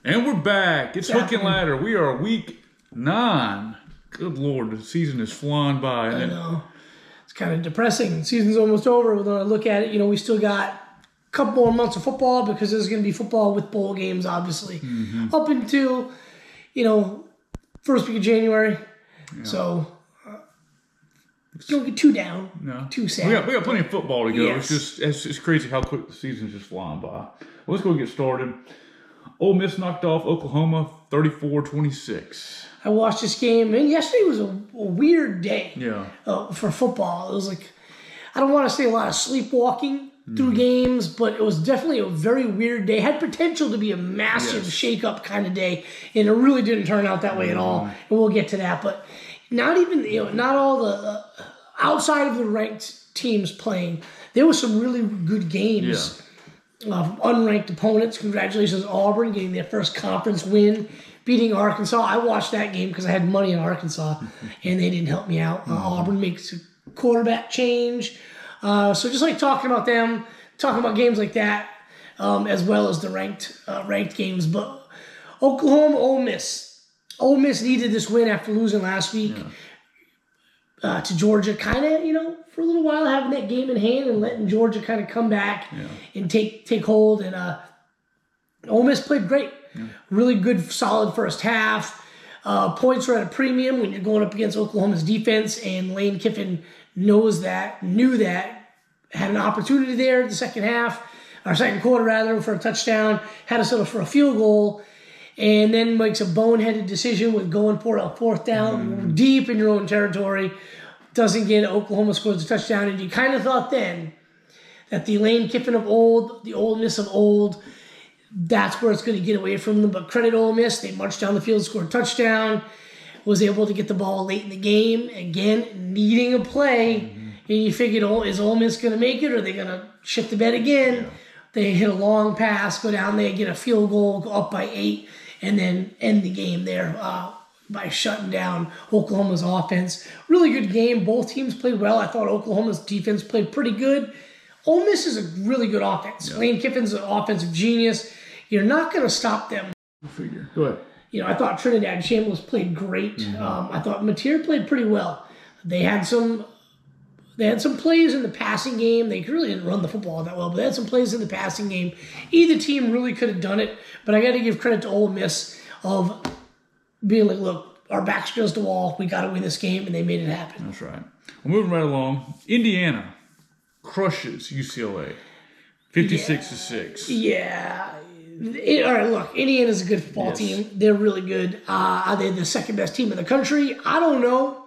And we're back. It's Hook and Ladder. We are week 9. Good Lord, the season is flying by. I know. It's kind of depressing. The season's almost over. When I look at it, we still got a couple more months of football because there's going to be football with bowl games, obviously, up until, first week of January. Yeah. So don't get too down, too sad. We got plenty of football to go. Yes. It's crazy how quick the season's just flying by. Well, let's go get started. Ole Miss knocked off Oklahoma 34-26. I watched this game, and yesterday was a weird day for football. It was like, I don't want to say a lot of sleepwalking through games, but it was definitely a very weird day. It had potential to be a massive shake-up kind of day, and it really didn't turn out that way at all, and we'll get to that. But not even, not all the, outside of the ranked teams playing, there were some really good games. Of unranked opponents. Congratulations, Auburn, getting their first conference win, beating Arkansas. I watched that game because I had money in Arkansas, and they didn't help me out. Auburn makes a quarterback change. So just like talking about them, talking about games like that, as well as the ranked games. But Oklahoma, Ole Miss. Ole Miss needed this win after losing last week to Georgia, kind of, for a little while, having that game in hand and letting Georgia kind of come back and take hold. And Ole Miss played great. Really good, solid first half. Points are at a premium when you're going up against Oklahoma's defense, and Lane Kiffin knew that, had an opportunity there in the second quarter, for a touchdown, had to settle for a field goal, and then makes a boneheaded decision with going for a fourth down deep in your own territory. Doesn't get it. Oklahoma scores a touchdown, and you kind of thought then that the Lane Kiffin of old, the Ole Miss of old, that's where it's going to get away from them. But credit Ole Miss, they marched down the field, scored a touchdown, was able to get the ball late in the game, again, needing a play, and you figured, is Ole Miss going to make it, or are they going to shift the bet again? Yeah. They hit a long pass, go down there, get a field goal, go up by 8, and then end the game there by shutting down Oklahoma's offense. Really good game. Both teams played well. I thought Oklahoma's defense played pretty good. Ole Miss is a really good offense. Yeah. Lane Kiffin's an offensive genius. You're not going to stop them. Go ahead. I thought Trinidad Chambliss played great. I thought Mateer played pretty well. They had some plays in the passing game. They really didn't run the football that well, but they had some plays in the passing game. Either team really could have done it, but I got to give credit to Ole Miss of being like, look, our back's against the wall. We got to win this game, and they made it happen. That's right. We're moving right along. Indiana crushes UCLA, 56-6. Yeah. All right, look, Indiana's a good football team. They're really good. Are they the second best team in the country? I don't know.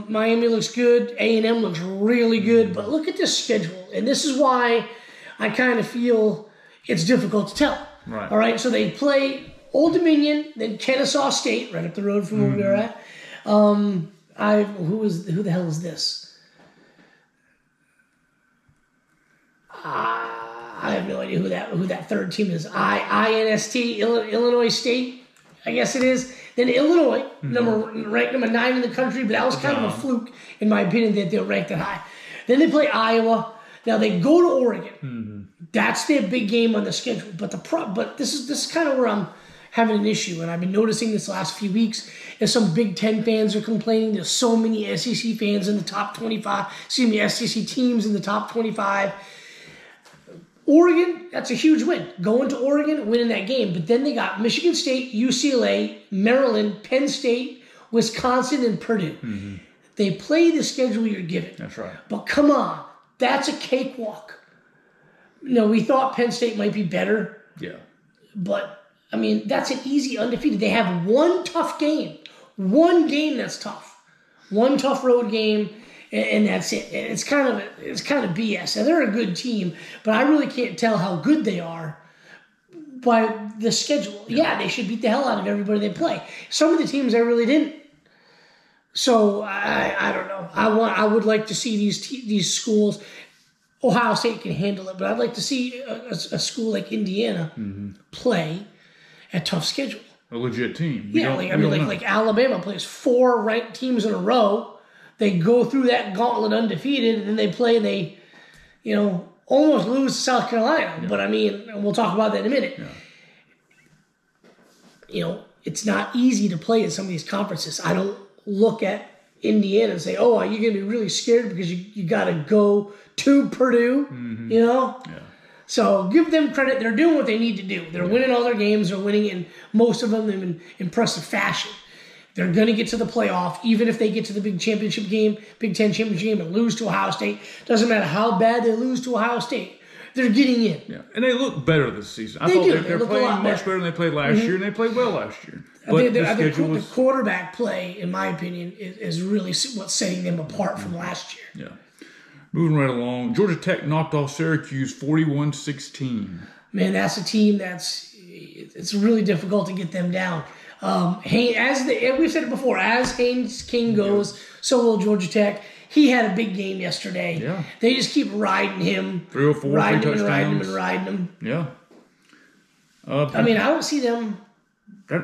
Miami looks good. A&M looks really good. But look at this schedule. And this is why I kind of feel it's difficult to tell. Right. All right, so they play Old Dominion, then Kennesaw State, right up the road from where we were at. Who the hell is this? I have no idea who that third team is. INST, Illinois State, I guess it is. Then Illinois, ranked number 9 in the country, but that was kind of a fluke, in my opinion, that they were ranked that high. Then they play Iowa. Now they go to Oregon. That's their big game on the schedule. But this is kind of where I'm having an issue, and I've been noticing this last few weeks. As some Big Ten fans are complaining, there's so many SEC fans in the top 25. SEC teams in the top 25. Oregon, that's a huge win. Going to Oregon, winning that game. But then they got Michigan State, UCLA, Maryland, Penn State, Wisconsin, and Purdue. They play the schedule you're given. That's right. But come on, that's a cakewalk. We thought Penn State might be better. Yeah. But, that's an easy undefeated. They have one tough game. One game that's tough. One tough road game. And that's it. It's kind of BS. Now, they're a good team, but I really can't tell how good they are by the schedule. Yeah, they should beat the hell out of everybody they play. Some of the teams I really didn't. So I don't know. I would like to see these schools. Ohio State can handle it, but I'd like to see a school like Indiana play a tough schedule. A legit team. Like Alabama plays 4 ranked teams in a row. They go through that gauntlet undefeated, and then they play and they, almost lose to South Carolina. Yeah. But, we'll talk about that in a minute. Yeah. it's not easy to play in some of these conferences. I don't look at Indiana and say, oh, are you going to be really scared because you got to go to Purdue, Yeah. So give them credit. They're doing what they need to do. They're winning all their games. They're winning in most of them in impressive fashion. They're going to get to the playoff, even if they get to the Big Ten championship game, and lose to Ohio State. Doesn't matter how bad they lose to Ohio State. They're getting in. Yeah, and they look better this season. I thought they're playing much better than they played last year, and they played well last year. But the quarterback play, in my opinion, is really what's setting them apart from last year. Yeah. Moving right along, Georgia Tech knocked off Syracuse 41-16. Man, that's a team it's really difficult to get them down. We've said it before, as Haynes King goes, so will Georgia Tech. He had a big game yesterday. Yeah. They just keep riding him. 3 or 4 riding him touchdowns. and riding him. Yeah. I don't see them. They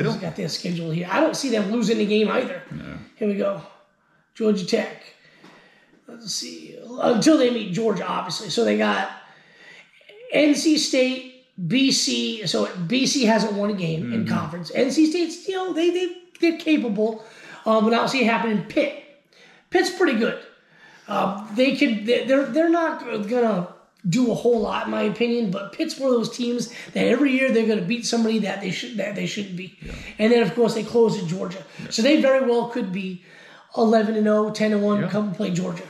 don't got their schedule here. I don't see them losing the game either. No. Here we go. Georgia Tech. Let's see. Until they meet Georgia, obviously. So they got NC State, BC. So BC hasn't won a game in conference. NC State's, they're capable. But I don't see it happen in Pitt. Pitt's pretty good. They're not gonna do a whole lot, in my opinion. But Pitt's one of those teams that every year they're gonna beat somebody that they shouldn't be. Yeah. And then of course they close at Georgia. Yeah. So they very well could be 11-0, 10-1, come play Georgia.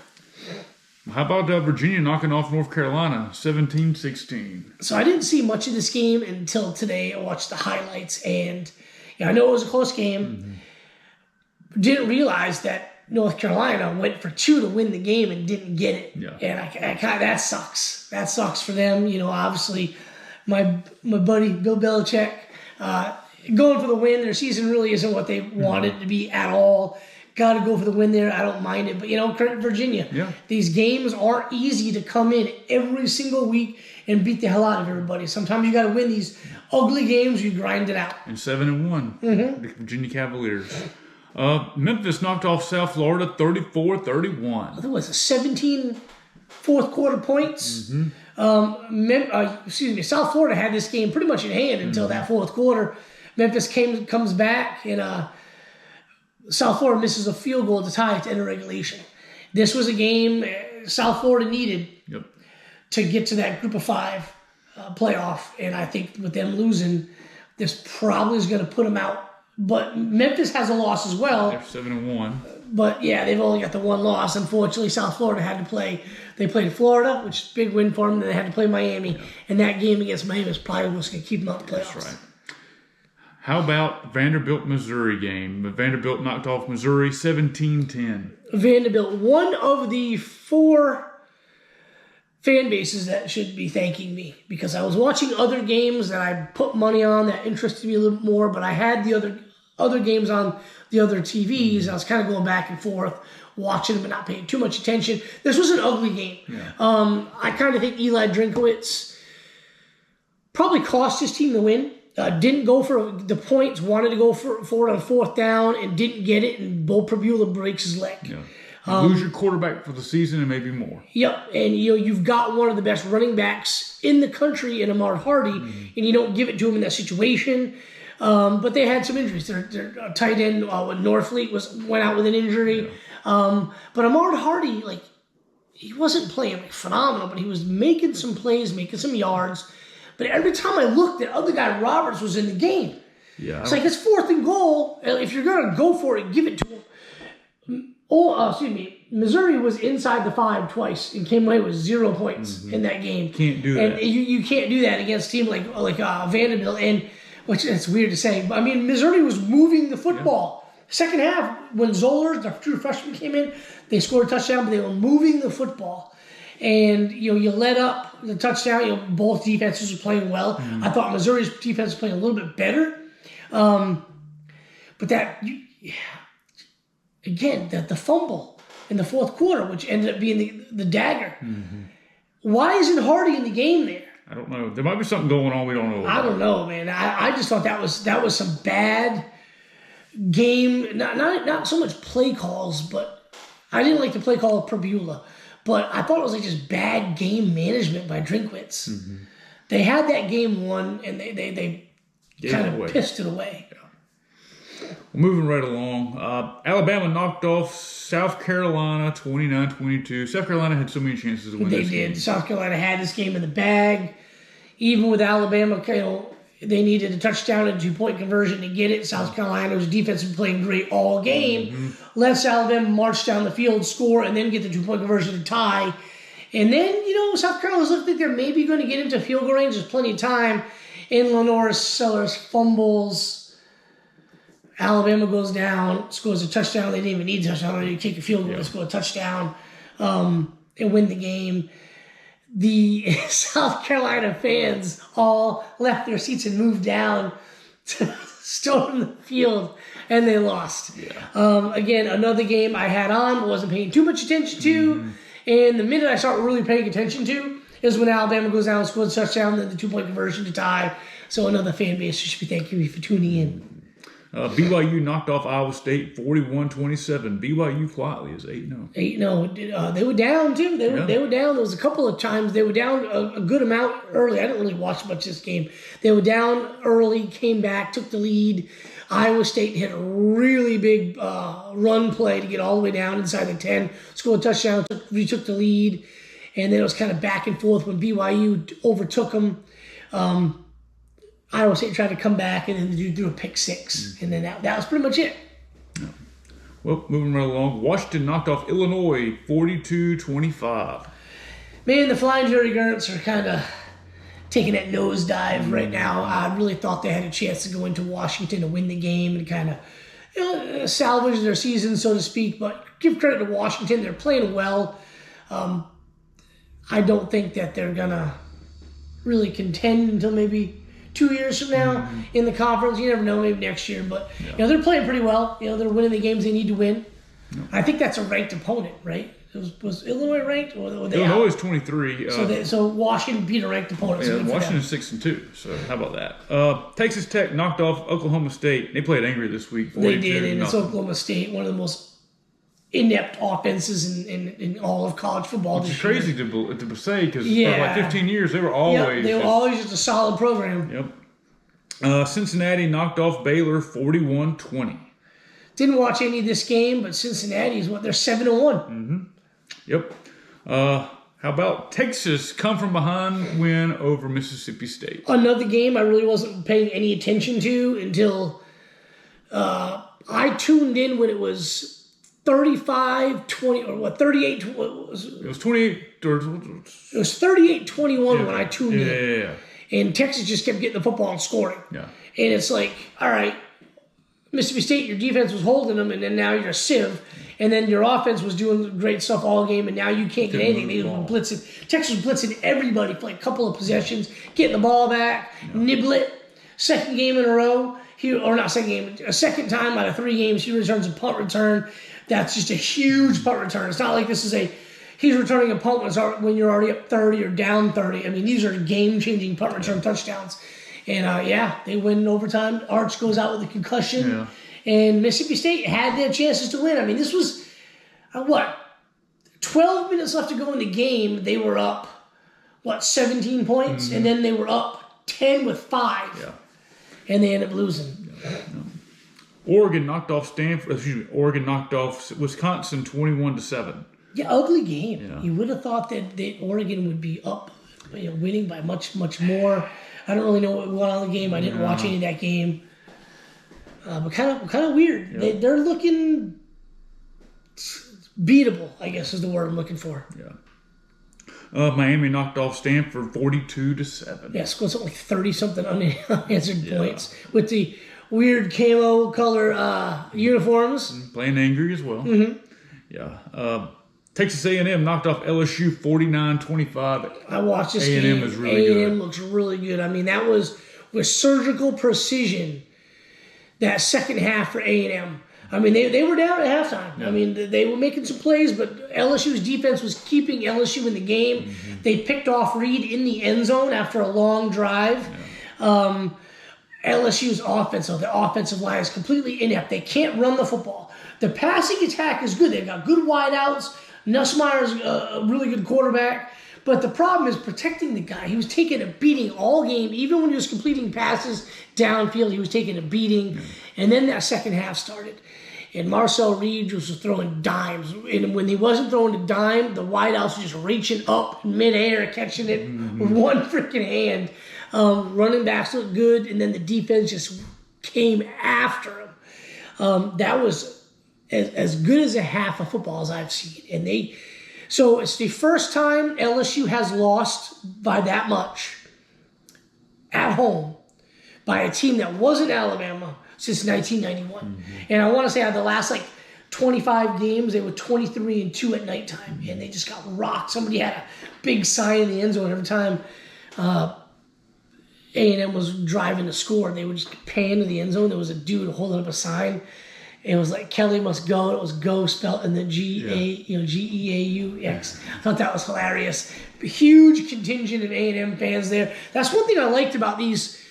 How about Virginia knocking off North Carolina 17-16? So I didn't see much of this game until today. I watched the highlights, and I know it was a close game. Didn't realize that North Carolina went for 2 to win the game and didn't get it. Yeah. And that sucks. That sucks for them. Obviously, my buddy Bill Belichick going for the win. Their season really isn't what they wanted to be at all. Got to go for the win there. I don't mind it. But, credit Virginia. Yeah. These games aren't easy to come in every single week and beat the hell out of everybody. Sometimes you got to win these ugly games. You grind it out. And 7-1, the Virginia Cavaliers. Memphis knocked off South Florida 34-31. I think it was 17 fourth quarter points. South Florida had this game pretty much in hand until that fourth quarter. Memphis comes back, and South Florida misses a field goal to tie it to end of regulation. This was a game South Florida needed to get to that group of 5 playoff, and I think with them losing, this probably is going to put them out. But Memphis has a loss as well. They're 7-1. But they've only got the one loss. Unfortunately, South Florida had to play. They played Florida, which is a big win for them. Then they had to play Miami. And that game against Miami is probably what's going to keep them out the playoffs. That's right. How about Vanderbilt-Missouri game? Vanderbilt knocked off Missouri 17-10. Vanderbilt, one of the 4 fan bases that should be thanking me, because I was watching other games that I put money on that interested me a little more, but I had the other games on the other TVs. I was kind of going back and forth, watching them and not paying too much attention. This was an ugly game. Yeah. I kind of think Eli Drinkowitz probably cost his team the win. Didn't go for the points, wanted to go for it on 4th down and didn't get it, and Bo Prabula breaks his leg. Yeah. Lose your quarterback for the season and maybe more. Yep, and you've got one of the best running backs in the country in Ahmad Hardy, and you don't give it to him in that situation. But they had some injuries. Their tight end Norfleet went out with an injury. Yeah. But Ahmad Hardy, he wasn't playing phenomenal, but he was making some plays, making some yards. But every time I looked, the other guy, Roberts, was in the game. Yeah, it's it's 4th and goal. If you're going to go for it, give it to him. Missouri was inside the 5 twice and came away with 0 points in that game. Can't do that. And you can't do that against a team like Vanderbilt, and which it's weird to say. But Missouri was moving the football. Yeah. Second half, when Zoller, the true freshman, came in, they scored a touchdown, but they were moving the football. And you let up the touchdown. Both defenses were playing well. I thought Missouri's defense was playing a little bit better. But again, the fumble in the fourth quarter, which ended up being the dagger. Why isn't Hardy in the game there? I don't know. There might be something going on we don't know about. I don't know, man. I just thought that was some bad game. Not so much play calls, but I didn't like the play call of Prabula. But I thought it was just bad game management by Drinkwitz. They had that game won, and they kind of pissed it away. Yeah. Well, moving right along, Alabama knocked off South Carolina 29-22. South Carolina had so many chances to win this game. They did. South Carolina had this game in the bag. Even with Alabama, they needed a touchdown and 2-point conversion to get it. South Carolina's defense was playing great all game. Lets Alabama march down the field, score, and then get the 2-point conversion to tie. And then, South Carolina's looked like they're maybe going to get into field goal range. There's plenty of time. And Lenore Sellers fumbles. Alabama goes down, scores a touchdown. They didn't even need a touchdown. They kick a field goal to score a touchdown and win the game. The South Carolina fans all left their seats and moved down to storm the field, and they lost. Yeah. Again, another game I had on but wasn't paying too much attention to. And the minute I start really paying attention to is when Alabama goes down and scores a touchdown, then the 2-point conversion to tie. So another fan base should be thanking me for tuning in. BYU knocked off Iowa State 41-27. BYU quietly is 8-0. 8-0. They were down, too. They were down. There was a couple of times they were down a good amount early. I didn't really watch much of this game. They were down early, came back, took the lead. Iowa State hit a really big run play to get all the way down inside the 10, scored a touchdown, retook the lead, and then it was kind of back and forth when BYU overtook them. Iowa State tried to come back, and then they threw a pick six, and then that was pretty much it. Yeah. Well, moving right along, Washington knocked off Illinois 42-25. Man, the Flying Dirty Gurts are kind of taking that nosedive right now. I really thought they had a chance to go into Washington to win the game and kind of salvage their season, so to speak. But give credit to Washington. They're playing well. I don't think that they're going to really contend until maybe 2 years from now in the conference. You never know, maybe next year. But they're playing pretty well. They're winning the games they need to win. I think that's a ranked opponent, right? Was Illinois ranked? Or Illinois is 23. So Washington beat a ranked opponent. Yeah, Washington's 6-2. So how about that? Texas Tech knocked off Oklahoma State. They played angry this week. They did, and it's Oklahoma State, one of the most inept offenses in all of college football. It's crazy to say because for like 15 years they were always just a solid program. Yep. Cincinnati knocked off Baylor 41-20. Didn't watch any of this game, but Cincinnati is they're 7-1. Yep. How about Texas come from behind win over Mississippi State? Another game I really wasn't paying any attention to until I tuned in when it was 35-20 or what 38. It was 28. It was 38-21 when I tuned in. Yeah. And Texas just kept getting the football and scoring. Yeah. And it's like, all right, Mississippi State, your defense was holding them, and then now you're a sieve. And then your offense was doing great stuff all game, and now you can't get anything. They were blitzing. Texas was blitzing everybody for like a couple of possessions, getting the ball back, nibble it. Second game in a row, a second time out of 3 games, he returns a punt return. That's just a huge punt return. It's not like this is he's returning a punt when you're already up 30 or down 30. I mean, these are game-changing punt return touchdowns. And, they win in overtime. Arch goes out with a concussion. Yeah. And Mississippi State had their chances to win. I mean, this was, 12 minutes left to go in the game. They were up, 17 points? And then they were up 10 with 5. Yeah. And they ended up losing. Yeah. Oregon knocked off Wisconsin 21-7. Yeah, ugly game. Yeah. You would have thought that Oregon would be up, winning by much, much more. I don't really know what went on in the game. I didn't watch any of that game. But kind of weird. Yeah. They're looking beatable, I guess is the word I'm looking for. Yeah. Miami knocked off Stanford 42-7. Yeah, scored something like 30-something unanswered points with the weird camo color uniforms. Playing angry as well. Yeah. Texas A&M knocked off LSU 49-25. I watched this game. A&M is really good. A&M looks really good. I mean, that was with surgical precision, that second half for A&M. I mean, they were down at halftime. Yeah. I mean, they were making some plays, but LSU's defense was keeping LSU in the game. They picked off Reed in the end zone after a long drive. Yeah. LSU's offense, the offensive line is completely inept. They can't run the football. The passing attack is good. They've got good wideouts. Nussmeier's a really good quarterback, But the problem is protecting the guy. He was taking a beating all game. Even when he was completing passes downfield, he was taking a beating. Yeah. And then that second half started. And Marcel Reed was throwing dimes. And when he wasn't throwing a dime, the wideouts were just reaching up in midair, catching it with one freaking hand. Running backs looked good, and then the defense just came after him. That was as good as a half of football as I've seen. And so it's the first time LSU has lost by that much at home by a team that wasn't Alabama since 1991. And I want to say out of the last 25 games, they were 23-2 at nighttime, and they just got rocked. Somebody had a big sign in the end zone every time A&M was driving to score. They would just pan to the end zone. There was a dude holding up a sign. It was like Kelly must go. It was go spelled in the Geaux. I thought that was hilarious. A huge contingent of A&M fans there. That's one thing I liked about these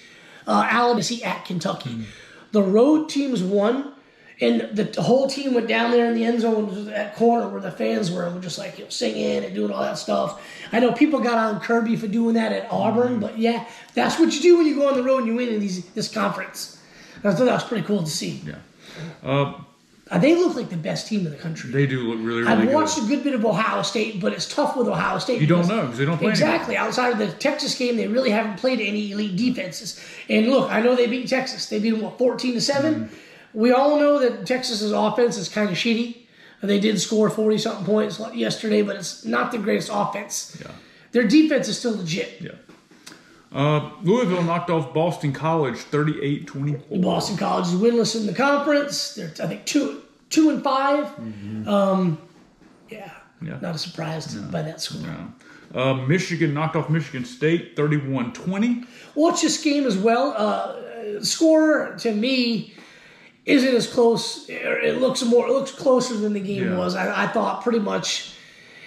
Alabama at Kentucky. The road teams won, and the whole team went down there in the end zone at corner where the fans were, and were just singing and doing all that stuff. I know people got on Kirby for doing that at Auburn, but yeah, that's what you do when you go on the road and you win in this conference. I thought that was pretty cool to see. Yeah. They look like the best team in the country. They do look really, really I've good. watched a good bit of Ohio State, but it's tough with Ohio State. You don't know because they don't play exactly. anymore. Outside of the Texas game, they really haven't played any elite defenses. And look, I know they beat Texas. They beat them, 14-7? We all know that Texas's offense is kind of shitty. They did score 40-something points yesterday, but it's not the greatest offense. Yeah. Their defense is still legit. Yeah. Louisville knocked off Boston College 38-24. Boston College is winless in the conference. They're, I think, 2-5. Yeah. Not a surprise by that score. No. Michigan knocked off Michigan State 31-20. Watch this game as well. Score to me isn't as close. It looks closer than the game was. I thought pretty much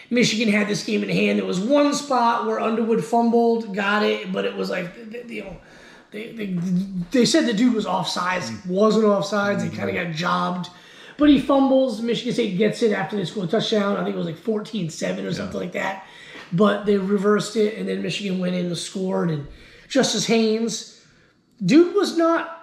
Michigan had this game in hand. There was one spot where Underwood fumbled, got it, but it was like, they said the dude was offsides. Wasn't offsides. They kind of got jobbed. But he fumbles. Michigan State gets it after they scored a touchdown. I think it was 14-7 or something like that. But they reversed it, and then Michigan went in and scored. And Justice Haynes, dude was not...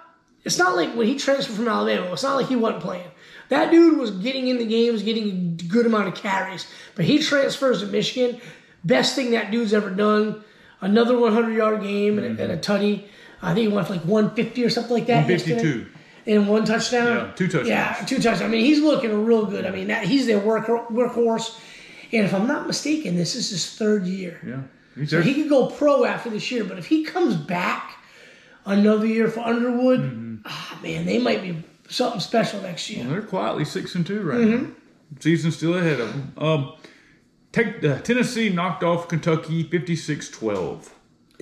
It's not like when he transferred from Alabama, it's not like he wasn't playing. That dude was getting in the games, getting a good amount of carries. But he transfers to Michigan. Best thing that dude's ever done. Another 100-yard game and a tutty. I think he went for 150 or something like that. 152. And one touchdown? Yeah, 2 touchdowns. Yeah, 2 touchdowns. I mean, he's looking real good. I mean, he's their workhorse. And if I'm not mistaken, this is his 3rd year. Yeah. So he could go pro after this year. But if he comes back another year for Underwood, man, they might be something special next year. Well, they're quietly 6-2 right now. Season's still ahead of them. Tennessee knocked off Kentucky 56-12.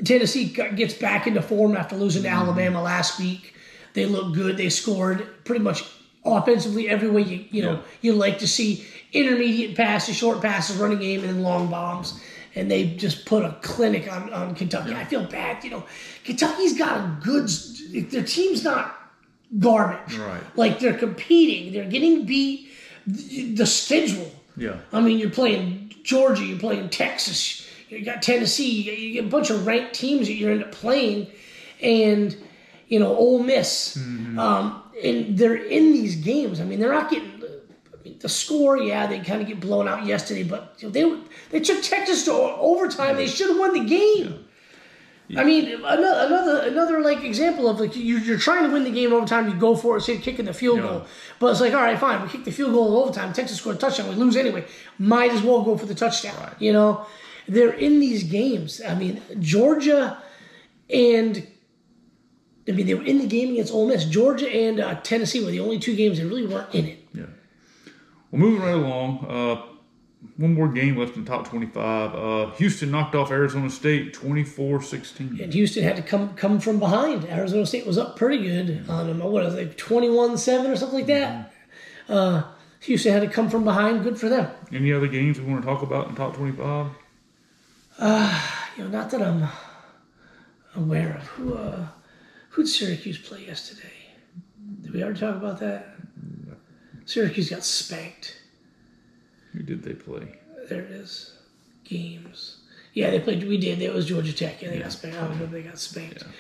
Tennessee gets back into form after losing to Alabama last week. They look good. They scored pretty much offensively every way you like to see. Intermediate passes, short passes, running game, and then long bombs. And they just put a clinic on Kentucky. I feel bad. Kentucky's got a good... Their team's not garbage. Right. They're competing. They're getting beat. The schedule. Yeah. I mean, you're playing Georgia. You're playing Texas. You got Tennessee. You get a bunch of ranked teams that you end up playing. And... Ole Miss, and they're in these games. I mean, they're not getting the score. Yeah, they kind of get blown out yesterday, but they took Texas to overtime. They should have won the game. Yeah. I mean, another example of you're trying to win the game in overtime. You go for it, say kicking the field goal, but it's all right, fine. We kick the field goal in overtime. Texas scored a touchdown. We lose anyway. Might as well go for the touchdown. Right. They're in these games. I mean, Georgia and. They were in the game against Ole Miss. Georgia and Tennessee were the only 2 games that really weren't in it. Yeah. Well, moving right along, one more game left in the top 25. Houston knocked off Arizona State 24-16. And Houston had to come from behind. Arizona State was up pretty good on them. What was it, 21-7 or something like that? Houston had to come from behind. Good for them. Any other games we want to talk about in the top 25? Not that I'm aware of. Who did Syracuse play yesterday? Did we already talk about that? No. Syracuse got spanked. Who did they play? There it is. Games. Yeah, they played. We did. It was Georgia Tech. Yeah, they got spanked. I remember they got spanked. Yeah.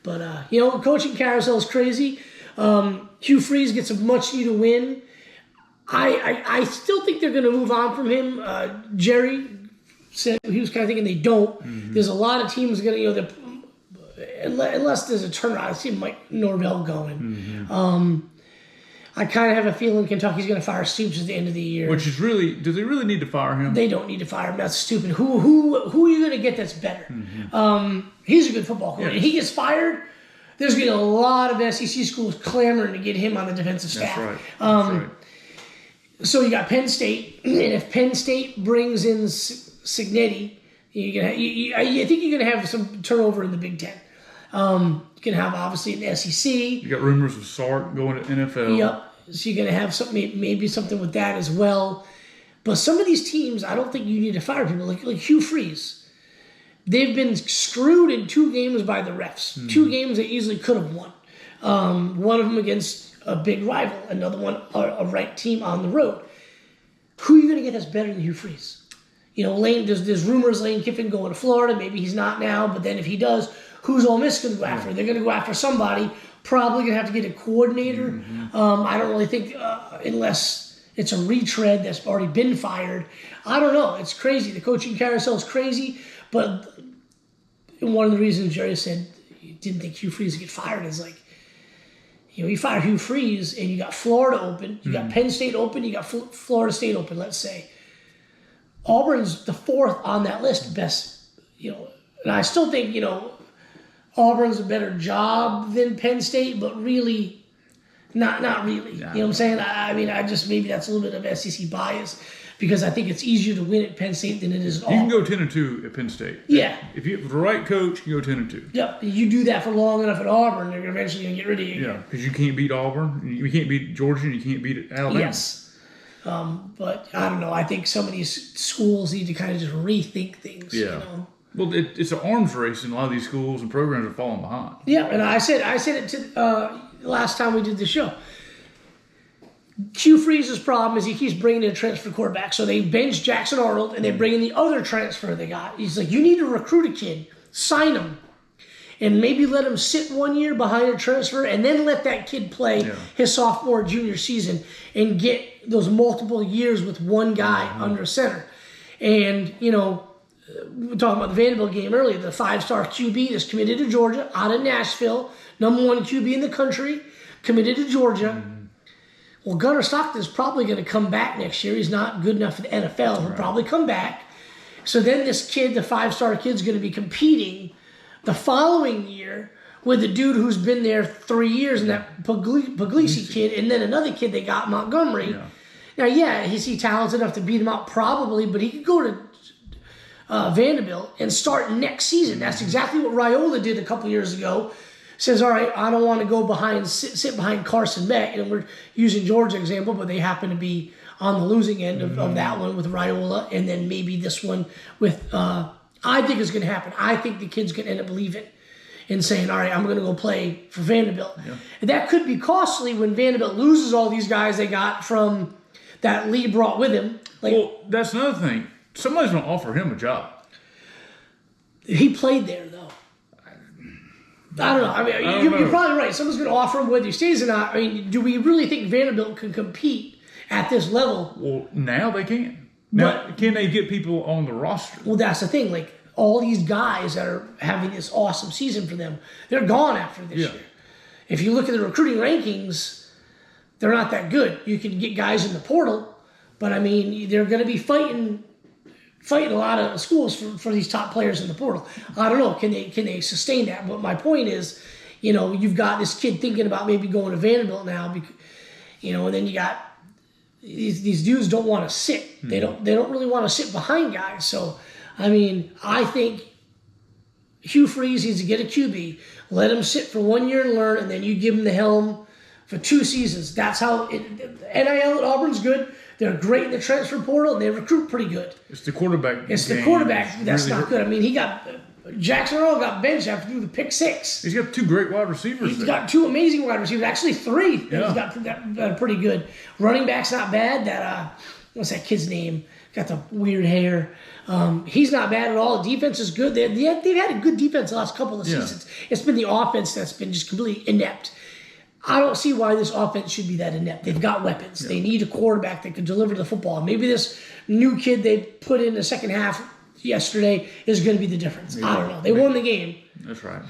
But coaching carousel is crazy. Hugh Freeze gets a much needed win. I still think they're going to move on from him. Jerry said he was kind of thinking they don't. Mm-hmm. There's a lot of teams going to, unless there's a turnaround. I see Mike Norvell going. Mm-hmm. I kind of have a feeling Kentucky's going to fire Stoops at the end of the year. Which is really, do they really need to fire him? They don't need to fire him. That's stupid. Who are you going to get that's better? Mm-hmm. He's a good football coach. If he gets fired, there's going to be a lot of SEC schools clamoring to get him on the defensive staff. That's right. So you got Penn State, and if Penn State brings in Cignetti, I think you're going to have some turnover in the Big Ten. You can have, obviously, an SEC. You got rumors of Sark going to NFL. Yep. So you're going to have maybe something with that as well. But some of these teams, I don't think you need to fire people. Like Hugh Freeze. They've been screwed in 2 games by the refs. Mm. 2 games they easily could have won. One of them against a big rival. Another one, a ranked team on the road. Who are you going to get that's better than Hugh Freeze? There's rumors Lane Kiffin going to Florida. Maybe he's not now. But then if he does, who's Ole Miss going to go after? They're going to go after somebody. Probably going to have to get a coordinator. Mm-hmm. I don't really think, unless it's a retread that's already been fired. I don't know. It's crazy. The coaching carousel is crazy. But one of the reasons Jerry said he didn't think Hugh Freeze would get fired is you fire Hugh Freeze and you got Florida open, you got Penn State open, you got Florida State open, let's say. Auburn's the 4th on that list, best, and I still think, Auburn's a better job than Penn State, but really, not really. You know what I'm saying? I mean, maybe that's a little bit of SEC bias because I think it's easier to win at Penn State than it is at Auburn. You can go 10-2 at Penn State. Yeah. If you have the right coach, you can go 10-2. Yep. You do that for long enough at Auburn, they're eventually going to get rid of you. Yeah, because you can't beat Auburn, you can't beat Georgia, and you can't beat Alabama. Yes. But I don't know. I think some of these schools need to kind of just rethink things. Yeah. Well, it's an arms race, and a lot of these schools and programs are falling behind. Yeah, and I said it to last time we did the show. Hugh Freeze's problem is he keeps bringing in a transfer quarterback. So they bench Jackson Arnold, and they bring in the other transfer they got. He's like, you need to recruit a kid, sign him, and maybe let him sit 1 year behind a transfer, and then let that kid play his sophomore, junior season, and get those multiple years with one guy under center. And we were talking about the Vanderbilt game earlier. The 5-star QB that's committed to Georgia, out of Nashville, number 1 QB in the country, committed to Georgia. Mm-hmm. Well, Gunnar Stockton's probably going to come back next year. He's not good enough for the NFL. He'll probably come back. So then this kid, the 5-star kid's going to be competing the following year with a dude who's been there 3 years, and that Puglisi kid, and then another kid they got, Montgomery. Yeah. Now, is he talented enough to beat him out? Probably, but he could go to Vanderbilt and start next season. That's exactly what Raiola did a couple years ago. Says, all right, I don't want to go sit behind Carson Beck. And we're using Georgia example, but they happen to be on the losing end of that one with Raiola. And then maybe this one with, I think it's going to happen. I think the kid's going to end up leaving and saying, all right, I'm going to go play for Vanderbilt. Yeah. And that could be costly when Vanderbilt loses all these guys they got from that Lee brought with him. Well, that's another thing. Somebody's going to offer him a job. He played there, though. I don't know. I mean, you're probably right. Someone's going to offer him whether he stays or not. I mean, do we really think Vanderbilt can compete at this level? Well, now they can. Now, can they get people on the roster? Well, that's the thing. Like, all these guys that are having this awesome season for them, they're gone after this year. If you look at the recruiting rankings, they're not that good. You can get guys in the portal, but, I mean, they're going to be fighting a lot of schools for these top players in the portal. I don't know. Can they sustain that? But my point is, you've got this kid thinking about maybe going to Vanderbilt now, because, and then you got these dudes don't want to sit. Mm-hmm. They don't really want to sit behind guys. So, I mean, I think Hugh Freeze needs to get a QB, let him sit for 1 year and learn, and then you give him the helm for 2 seasons. That's how NIL at Auburn's good. They're great in the transfer portal, and they recruit pretty good. It's the quarterback. It's the quarterback that's really not good. I mean, Jackson Earl got benched after the pick 6. He's got 2 great wide receivers. He's got 2 amazing wide receivers. Actually, 3. Yeah. He's got pretty good. Running back's not bad. That what's that kid's name? got the weird hair. He's not bad at all. The defense is good. They've had a good defense the last couple of seasons. It's been the offense that's been just completely inept. I don't see why this offense should be that inept. They've got weapons. They need a quarterback that can deliver the football. Maybe this new kid they put in the second half yesterday is going to be the difference. I don't know. They won the game. That's right.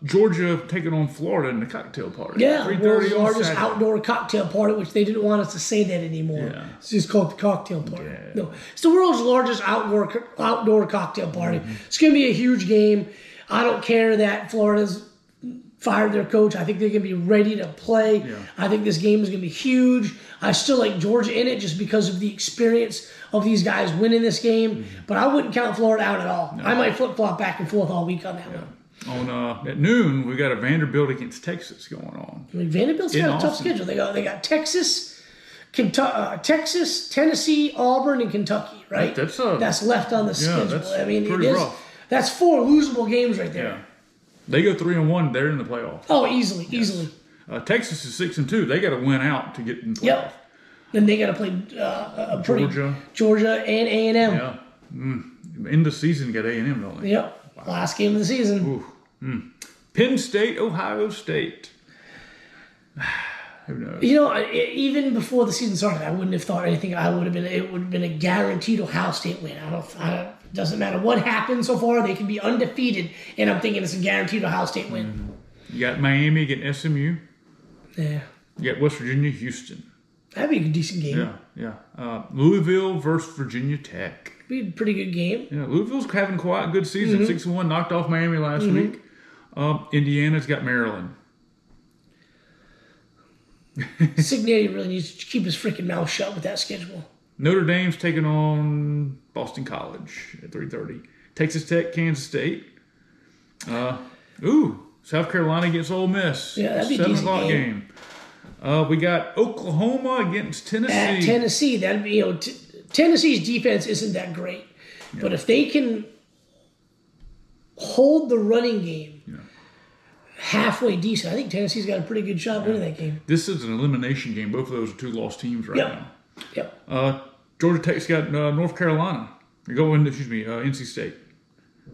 Georgia taking on Florida in the cocktail party. Yeah, world's largest outdoor cocktail party, which they didn't want us to say that anymore. Yeah. It's just called the cocktail party. Yeah. No, it's the world's largest outdoor cocktail party. It's going to be a huge game. I don't care that Florida's fired their coach. I think they're going to be ready to play. Yeah. I think this game is going to be huge. I still like Georgia in it just because of the experience of these guys winning this game. But I wouldn't count Florida out at all. No. I might flip-flop back and forth all week on that one. At noon, we got a Vanderbilt against Texas going on. I mean, Vanderbilt's got a tough schedule. They got Texas, Tennessee, Auburn, and Kentucky. Right, that's left on the schedule. I mean, rough. That's 4 losable games right there. Yeah. They go 3-1. They're in the playoff. Oh, easily. Texas is 6-2. They got to win out to get in the playoff. Yep. Then they got to play Georgia and A&M. Yeah. In the season, got A&M, don't they? Yep. Wow. Last game of the season. Penn State, Ohio State. Who knows? Even before the season started, I wouldn't have thought anything. It would have been a guaranteed Ohio State win. It doesn't matter what happened so far. They can be undefeated, and I'm thinking it's a guaranteed Ohio State win. You got Miami against SMU. Yeah. You got West Virginia, Houston. That'd be a decent game. Yeah. Louisville versus Virginia Tech. Be a pretty good game. Yeah, Louisville's having quite a good season. 6-1, knocked off Miami last week. Indiana's got Maryland. Cignetti really needs to keep his freaking mouth shut with that schedule. Notre Dame's taking on Boston College at 3:30. Texas Tech, Kansas State. South Carolina against Ole Miss. Yeah, that'd be a 7 decent o'clock game. We got Oklahoma against Tennessee. At Tennessee, that'd be Tennessee's defense isn't that great, but if they can hold the running game halfway decent, I think Tennessee's got a pretty good shot winning that game. This is an elimination game. Both of those are 2 lost teams right now. Yep. Georgia Tech's got North Carolina. NC State.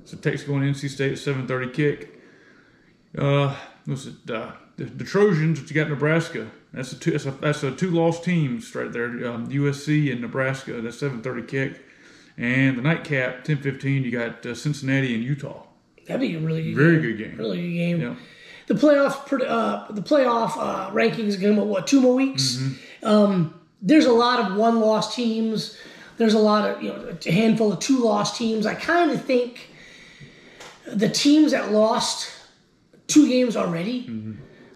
So Tech's going to NC State at 7:30 kick. The Trojans, you got Nebraska. That's a 2 lost teams right there. USC and Nebraska. That's 7:30 kick. And the nightcap, 10:15. You got Cincinnati and Utah. That'd be a really good game. Really good game. Yeah. The playoff rankings are going to 2 more weeks. There's a lot of 1-loss teams. There's a lot of a handful of 2-loss teams. I kind of think the teams that lost 2 games already,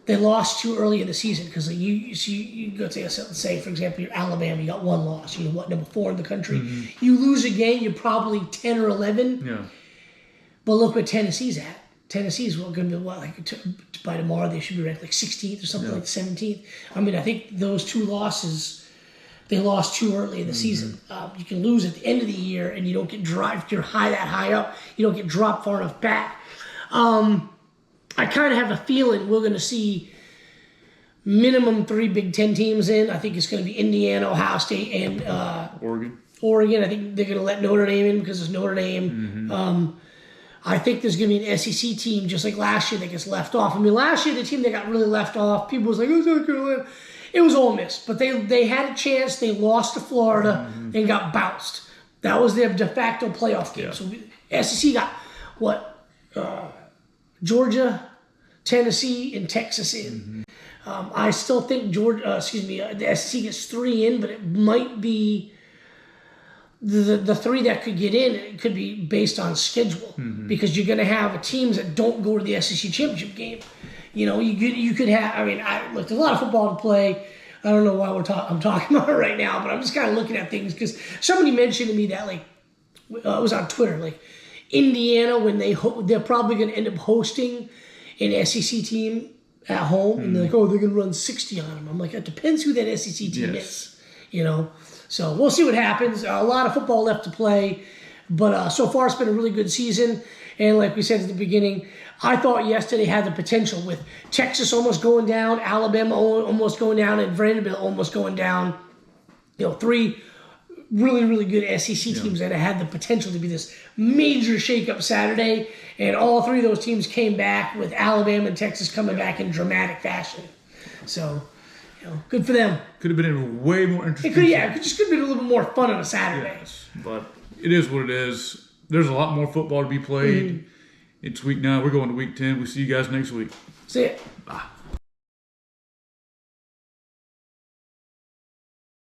they lost too early in the season because you go to say for example you're Alabama, you got 1 loss. Number 4 in the country. You lose a game, you're probably 10 or 11. Yeah. But look what Tennessee's at. Tennessee's going to be by tomorrow they should be ranked 16th or something like 17th. I mean, I think those 2 losses. They lost too early in the season. You can lose at the end of the year, and you don't get dropped. If you're that high up, you don't get dropped far enough back. I kind of have a feeling we're going to see minimum 3 Big Ten teams in. I think it's going to be Indiana, Ohio State, and Oregon. I think they're going to let Notre Dame in because it's Notre Dame. I think there's going to be an SEC team just like last year that gets left off. I mean, last year the team that got really left off, people was like, "Oh, South Carolina." It was Ole Miss, but they had a chance. They lost to Florida and got bounced. That was their de facto playoff game. So SEC got Georgia, Tennessee, and Texas in. I still think the SEC gets 3 in, but it might be the 3 that could get in. It could be based on schedule because you're going to have teams that don't go to the SEC championship game. You could have. I mean, there's a lot of football to play. I don't know why I'm talking about it right now, but I'm just kind of looking at things because somebody mentioned to me that it was on Twitter, Indiana when they're probably going to end up hosting an SEC team at home, and they're they're going to run 60 on them. I'm like, it depends who that SEC team is, So we'll see what happens. A lot of football left to play, but so far it's been a really good season. And like we said at the beginning, I thought yesterday had the potential with Texas almost going down, Alabama almost going down, and Vanderbilt almost going down. 3 really, really good SEC teams that had the potential to be this major shakeup Saturday, and all three of those teams came back with Alabama and Texas coming back in dramatic fashion. So, good for them. Could have been a way more interesting. It just could have been a little bit more fun on a Saturday. Yes, but it is what it is. There's a lot more football to be played. It's week 9. We're going to week 10. We'll see you guys next week. See ya. Bye.